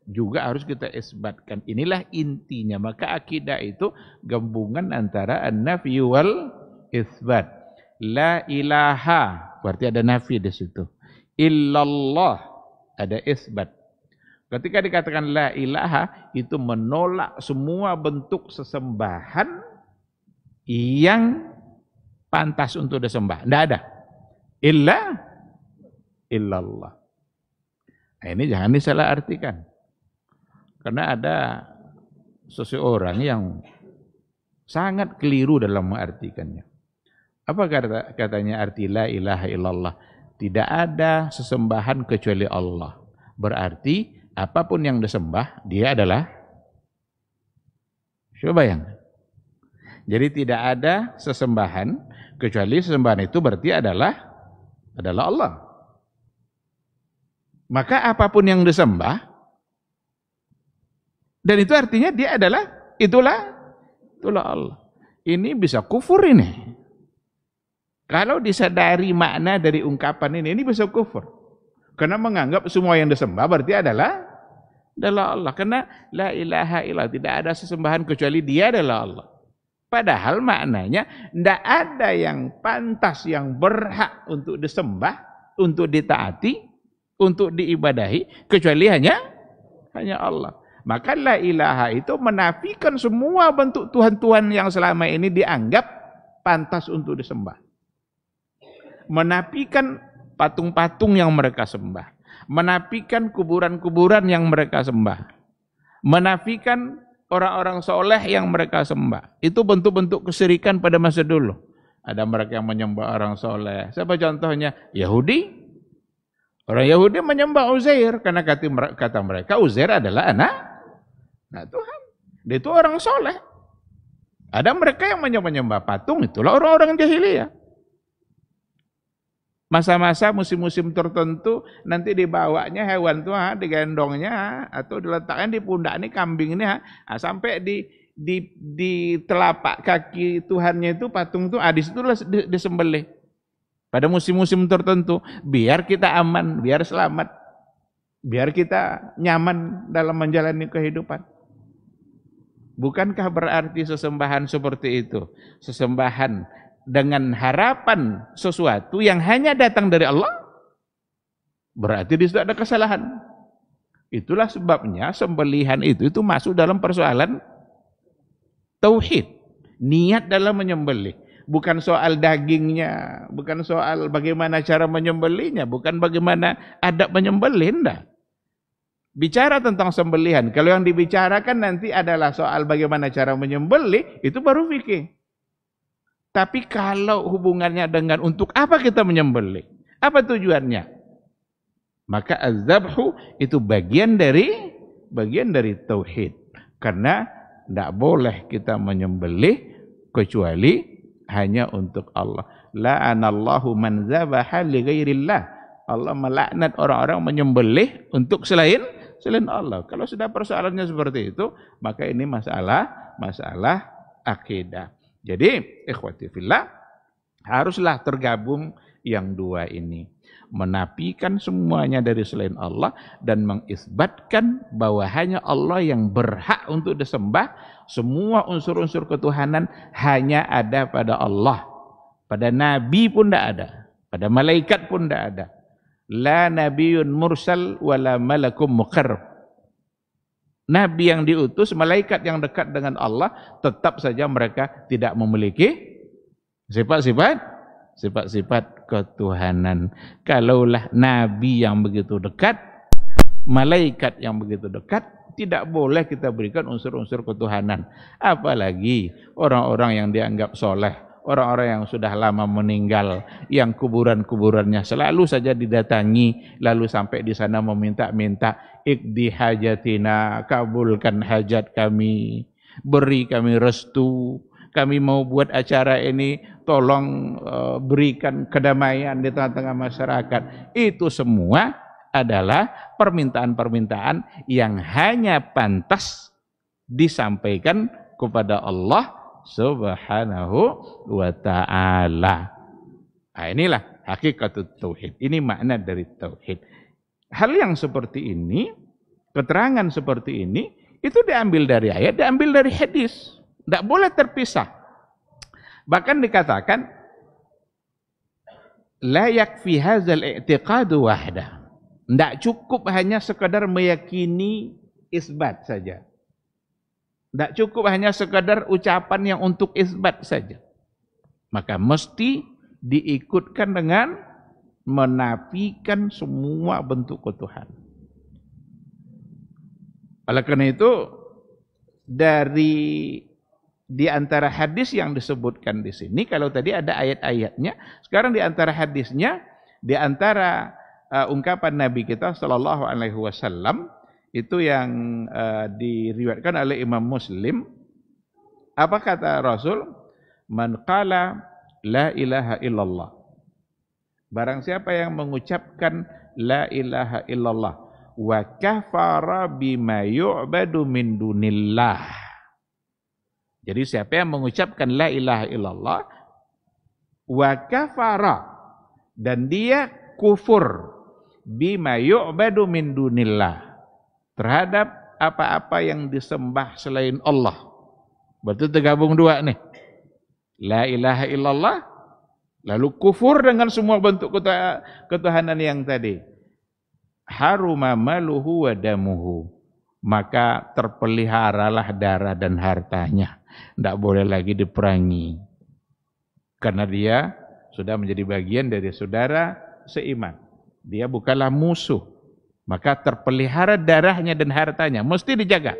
juga harus kita isbatkan. Inilah intinya. Maka akidah itu gabungan antara an-nafyu wal isbat. La ilaha, berarti ada nafi di situ. Illallah, ada isbat. Ketika dikatakan la ilaha, itu menolak semua bentuk sesembahan yang pantas untuk disembah. Tidak ada. Illallah. Nah, ini jangan disalah artikan. Karena ada seseorang yang sangat keliru dalam mengartikannya. Apa katanya arti la ilaha illallah? Tidak ada sesembahan kecuali Allah. Berarti apapun yang disembah, dia adalah, coba bayangkan. Jadi tidak ada sesembahan kecuali sesembahan itu berarti adalah Allah. Maka apapun yang disembah, dan itu artinya dia adalah, itulah Allah. Ini bisa kufur ini. Kalau disadari makna dari ungkapan ini bisa kufur. Karena menganggap semua yang disembah berarti adalah Allah. Karena la ilaha illallah, tidak ada sesembahan kecuali dia adalah Allah. Padahal maknanya tidak ada yang pantas, yang berhak untuk disembah, untuk ditaati, untuk diibadahi, kecuali hanya Allah. Maka la ilaha itu menafikan semua bentuk Tuhan-Tuhan yang selama ini dianggap pantas untuk disembah. Menafikan patung-patung yang mereka sembah. Menafikan kuburan-kuburan yang mereka sembah. Menafikan orang-orang soleh yang mereka sembah. Itu bentuk-bentuk kesyirikan pada masa dulu. Ada mereka yang menyembah orang soleh. Siapa contohnya? Yahudi. Orang Yahudi menyembah Uzair. Karena kata mereka Uzair adalah anak Tuhan. Dia itu orang soleh. Ada mereka yang menyembah patung. Itulah orang-orang jahiliyah. Masa-masa musim-musim tertentu nanti dibawanya hewan tuh, digendongnya atau diletakkan di pundak ini kambing ini, sampai di telapak kaki Tuhannya itu patung tuh, di situlah disembelih. pada musim-musim tertentu, biar kita aman, biar selamat, biar kita nyaman dalam menjalani kehidupan. Bukankah berarti sesembahan seperti itu, sesembahan dengan harapan sesuatu yang hanya datang dari Allah, berarti di situ ada kesalahan. Itulah sebabnya sembelihan itu masuk dalam persoalan tauhid, niat dalam menyembelih. Bukan soal dagingnya, bukan soal bagaimana cara menyembelihnya, bukan bagaimana adab menyembelih, enggak. Bicara tentang sembelihan, kalau yang dibicarakan nanti adalah soal bagaimana cara menyembelih, itu baru fikih. Tapi kalau hubungannya dengan untuk apa kita menyembelih, apa tujuannya, maka az-zabhu itu bagian dari tauhid. Karena tidak boleh kita menyembelih kecuali hanya untuk Allah. La'anallahu man zabaha li ghairillah. Allah melaknat orang-orang menyembelih untuk selain Allah. Kalau sudah persoalannya seperti itu, maka ini masalah akidah. Jadi, ikhwati fillah, haruslah tergabung yang dua ini. Menafikan semuanya dari selain Allah dan mengisbatkan bahwa hanya Allah yang berhak untuk disembah. Semua unsur-unsur ketuhanan hanya ada pada Allah. Pada nabi pun tidak ada, pada malaikat pun tidak ada. La nabiyyun mursal wala malakum muqarrab. Nabi yang diutus, malaikat yang dekat dengan Allah, tetap saja mereka tidak memiliki sifat-sifat ketuhanan. Kalaulah nabi yang begitu dekat, malaikat yang begitu dekat, tidak boleh kita berikan unsur-unsur ketuhanan. Apalagi orang-orang yang dianggap soleh, orang-orang yang sudah lama meninggal, yang kuburan-kuburannya selalu saja didatangi, lalu sampai di sana meminta-minta, ikdi hajatina, kabulkan hajat kami, beri kami restu, kami mau buat acara ini, tolong berikan kedamaian di tengah-tengah masyarakat. Itu semua adalah permintaan-permintaan yang hanya pantas disampaikan kepada Allah Subhanahu wa ta'ala. Nah, inilah hakikat tauhid. Ini makna dari tauhid. Hal yang seperti ini, keterangan seperti ini, itu diambil dari ayat, diambil dari hadis. Tidak boleh terpisah. Bahkan dikatakan, la yakfi hadzal i'tiqadu wahdah. Tidak cukup hanya sekadar meyakini isbat saja. Tidak cukup hanya sekadar ucapan yang untuk isbat saja. Maka mesti diikutkan dengan menafikan semua bentuk ketuhanan. Oleh karena itu, di antara hadis yang disebutkan di sini, kalau tadi ada ayat-ayatnya, sekarang di antara hadisnya, di antara ungkapan Nabi kita sallallahu alaihi wasallam itu yang diriwayatkan oleh Imam Muslim. Apa kata Rasul? Man qala la ilaha illallah. Barang siapa yang mengucapkan la ilaha illallah wa kafara bima yu'badu min dunillah. Jadi siapa yang mengucapkan la ilaha illallah wa kafara, dan dia kufur bima yu'badu min dunillah, terhadap apa-apa yang disembah selain Allah. Berarti tergabung dua nih. La ilaha illallah, lalu kufur dengan semua bentuk ketuhanan yang tadi. Haruma maluhu wa damuhu, maka terpeliharalah darah dan hartanya. Tidak boleh lagi diperangi. Karena dia sudah menjadi bagian dari saudara seiman. Dia bukanlah musuh. Maka terpelihara darahnya dan hartanya, mesti dijaga.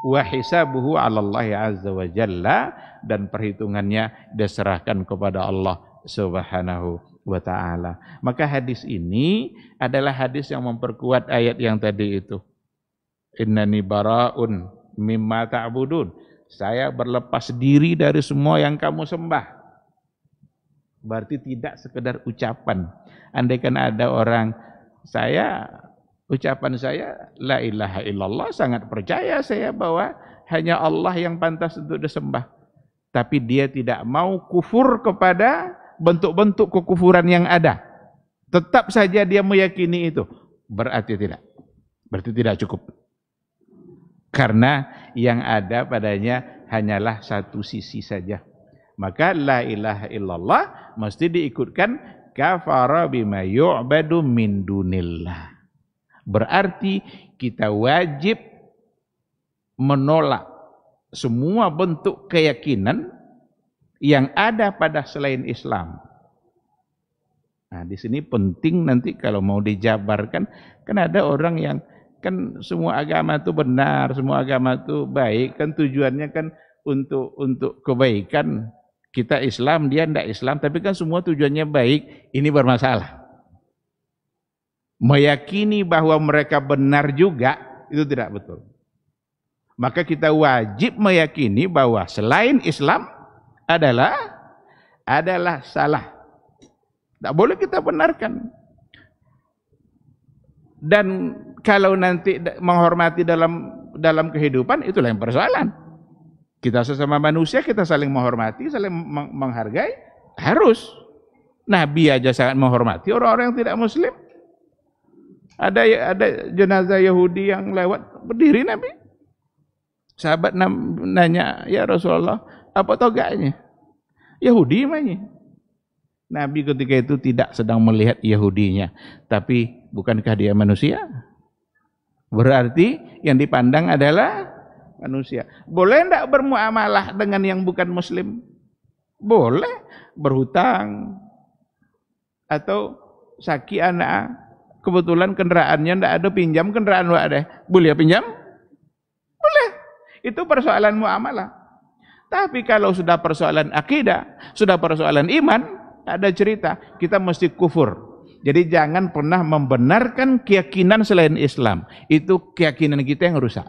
Wa hisabuhu 'ala Allah azza wa jalla, dan perhitungannya diserahkan kepada Allah Subhanahu wa ta'ala. Maka hadis ini adalah hadis yang memperkuat ayat yang tadi itu. Innani bara'un mimma ta'budun. Saya berlepas diri dari semua yang kamu sembah. Berarti tidak sekedar ucapan. Andaikan ada orang, ucapan saya la ilaha illallah, sangat percaya saya bahwa hanya Allah yang pantas untuk disembah. tapi dia tidak mau kufur kepada bentuk-bentuk kekufuran yang ada, tetap saja dia meyakini itu, berarti tidak cukup. Karena yang ada padanya hanyalah satu sisi saja. Maka la ilaha illallah mesti diikutkan kafara bima yu'badu min dunillah. Berarti kita wajib menolak semua bentuk keyakinan yang ada pada selain Islam. Nah, di sini penting nanti kalau mau dijabarkan, kan ada orang yang kan semua agama itu benar, semua agama itu baik, kan tujuannya kan untuk kebaikan. Kita Islam, dia tidak Islam, tapi kan semua tujuannya baik. Ini bermasalah. Meyakini bahwa mereka benar juga, itu tidak betul. Maka kita wajib meyakini bahwa selain Islam adalah salah. Tidak boleh kita benarkan. Dan kalau nanti menghormati dalam kehidupan, itulah yang persoalan. Kita sesama manusia, kita saling menghormati, saling menghargai, harus. Nabi aja sangat menghormati orang-orang yang tidak muslim. Ada jenazah Yahudi yang lewat, berdiri Nabi. Sahabat nanya, ya Rasulullah, apa toganya? Yahudi namanya. Nabi ketika itu tidak sedang melihat Yahudinya, tapi bukankah dia manusia? Berarti yang dipandang adalah manusia. Boleh tidak bermuamalah dengan yang bukan muslim? Boleh. Berhutang. Atau saki anak, kebetulan kendaraannya tidak ada, pinjam kendaraan ada. Boleh pinjam? Boleh. Itu persoalan muamalah. Tapi kalau sudah persoalan akidah, sudah persoalan iman, ada cerita, kita mesti kufur. Jadi jangan pernah membenarkan keyakinan selain Islam. Itu keyakinan kita yang rusak.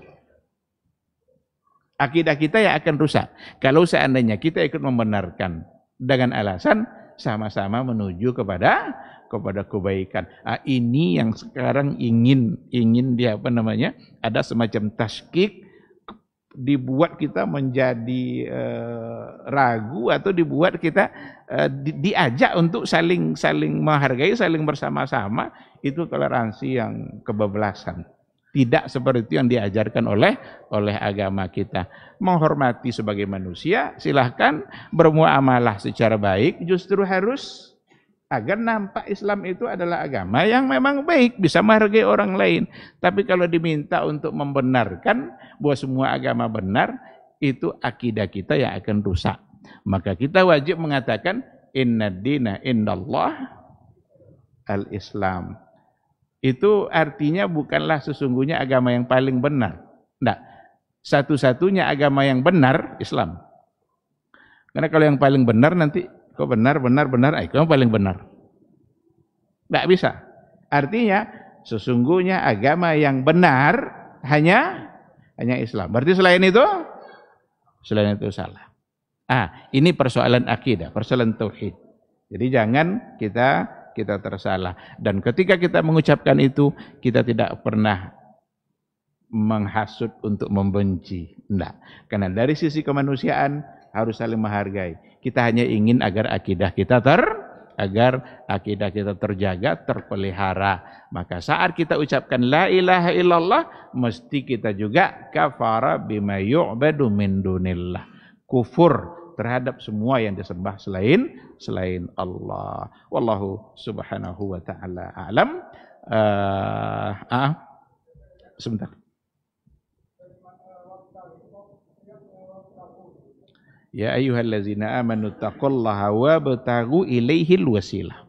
Akidah kita yang akan rusak. Kalau seandainya kita ikut membenarkan dengan alasan sama-sama menuju kepada kebaikan. Ini yang sekarang ingin dia ada semacam taskik, dibuat kita menjadi ragu atau dibuat kita diajak untuk saling menghargai, saling bersama-sama. Itu toleransi yang kebablasan. Tidak seperti yang diajarkan oleh agama kita. Menghormati sebagai manusia, silahkan bermuamalah secara baik, justru harus agar nampak Islam itu adalah agama yang memang baik, bisa menghargai orang lain. Tapi kalau diminta untuk membenarkan bahwa semua agama benar, itu akidah kita yang akan rusak. Maka kita wajib mengatakan inna dina indallah al-Islam. Itu artinya bukanlah sesungguhnya agama yang paling benar. Tidak. Satu-satunya agama yang benar, Islam. Karena kalau yang paling benar nanti, kok benar, kamu paling benar. Tidak bisa. Artinya, sesungguhnya agama yang benar hanya Islam. Berarti selain itu salah. Ini persoalan akidah, persoalan tauhid. Jadi jangan kita tersalah. Dan ketika kita mengucapkan itu, kita tidak pernah menghasut untuk membenci. Tidak. Karena dari sisi kemanusiaan harus saling menghargai. Kita hanya ingin agar akidah kita terjaga, terpelihara. Maka saat kita ucapkan la ilaha illallah, mesti kita juga kafara bima yu'badu min dunillah. Kufur terhadap semua yang disembah selain Allah. Wallahu subhanahu wa ta'ala a'lam. Sebentar. Ya ayyuhallazina amanu taqullaha wabtaghu ilaihil wasilah.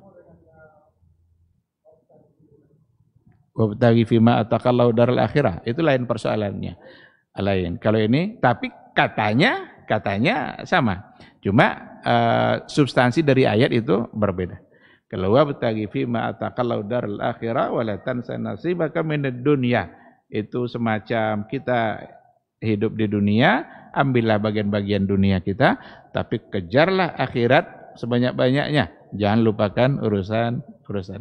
Wabtaghi fima atakallahu daral akhirah. Itu lain persoalannya. Lain. Kalau ini, tapi katanya sama. Cuma substansi dari ayat itu berbeda. Kalau wabtaghi fima atakallahu daral akhirah wala tansa nasibaka minad dunya. Itu semacam kita hidup di dunia, ambillah bagian-bagian dunia kita, tapi kejarlah akhirat sebanyak-banyaknya. Jangan lupakan urusan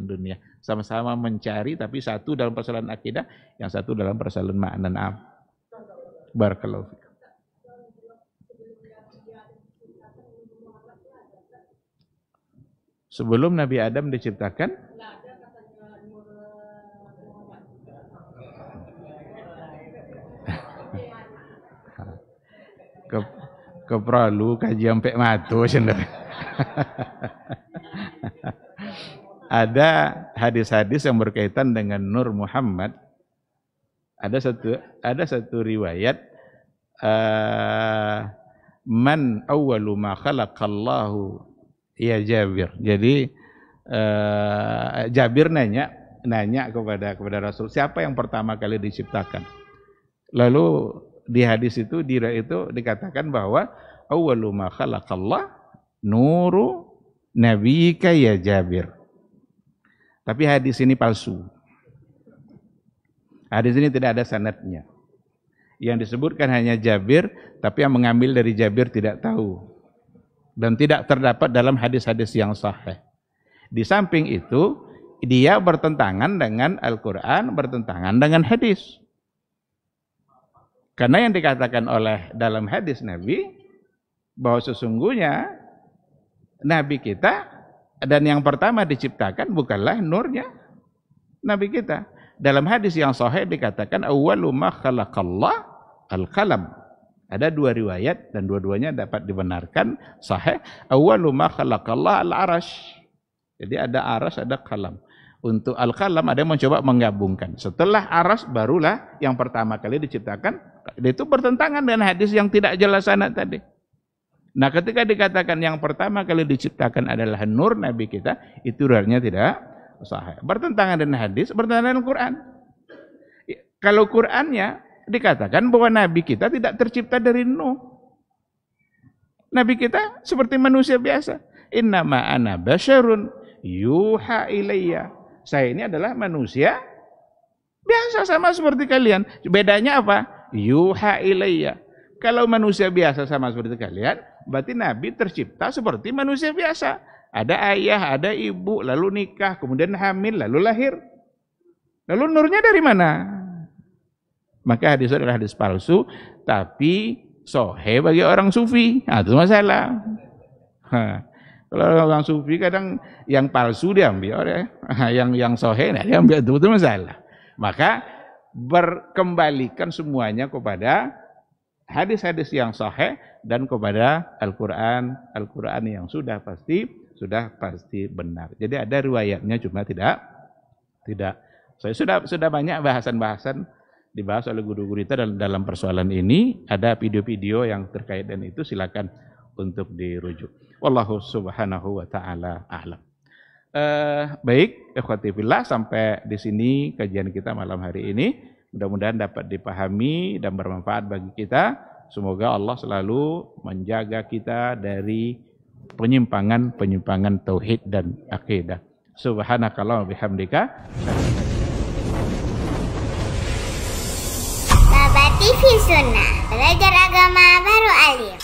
dunia. Sama-sama mencari, tapi satu dalam persoalan akidah, yang satu dalam persoalan makna. Barakallahu fikum. Sebelum Nabi Adam diciptakan, kepralu kaji sampai matu sebenarnya. Ada hadis-hadis yang berkaitan dengan Nur Muhammad. Ada satu riwayat, man awwalu ma khalaqallahu ya Jabir. Jadi Jabir nanya kepada Rasul, siapa yang pertama kali diciptakan? Lalu di hadis itu dikatakan bahwa awwalu ma khalaqallah nuru nabiyyika ya Jabir. Tapi hadis ini palsu. Hadis ini tidak ada sanadnya. Yang disebutkan hanya Jabir, tapi yang mengambil dari Jabir tidak tahu. Dan tidak terdapat dalam hadis-hadis yang sahih. Di samping itu, dia bertentangan dengan Al-Quran, bertentangan dengan hadis. Karena yang dikatakan oleh dalam hadis Nabi, bahwa sesungguhnya Nabi kita, dan yang pertama diciptakan bukanlah nurnya Nabi kita. Dalam hadis yang sahih dikatakan awwalu ma khalaqallah al-qalam. Ada dua riwayat dan dua-duanya dapat dibenarkan sahih. Awwalu ma khalaqallah al-arash. Jadi ada arash, ada qalam. Untuk al-qalam ada yang mencoba menggabungkan. Setelah arash barulah yang pertama kali diciptakan. Itu bertentangan dengan hadis yang tidak jelas sanad tadi. Nah, ketika dikatakan yang pertama kali diciptakan adalah nur Nabi kita, itu artinya tidak sahih. Bertentangan dengan hadis, bertentangan dengan Quran. Kalau Qurannya dikatakan bahwa Nabi kita tidak tercipta dari Nuh. Nabi kita seperti manusia biasa. Innama ana basyarun yuha ilayya. Saya ini adalah manusia biasa sama seperti kalian. Bedanya apa? Yuha ilayya. Kalau manusia biasa sama seperti kalian, berarti Nabi tercipta seperti manusia biasa. Ada ayah, ada ibu, lalu nikah, kemudian hamil, lalu lahir. Lalu nurnya dari mana? Maka hadis itu adalah hadis palsu, tapi sahih bagi orang sufi. Nah, itu masalah. Kalau orang sufi kadang yang palsu diambil, yang sahih diambil, itu masalah. Maka berkembalikan semuanya kepada hadis-hadis yang sahih dan kepada Al-Quran yang sudah pasti benar. Jadi ada riwayatnya, cuma tidak. Saya sudah banyak bahasan dibahas oleh guru-guru kita dalam persoalan ini. Ada video-video yang terkait dengan itu, silakan untuk dirujuk. Wallahu subhanahu wa ta'ala a'lam. Baik, ikhwati fillah, sampai di sini kajian kita malam hari ini. Mudah-mudahan dapat dipahami dan bermanfaat bagi kita. Semoga Allah selalu menjaga kita dari penyimpangan tauhid dan akidah. Subhanakallahumma bihamdika. Baba TV Sunnah, belajar agama baru alim.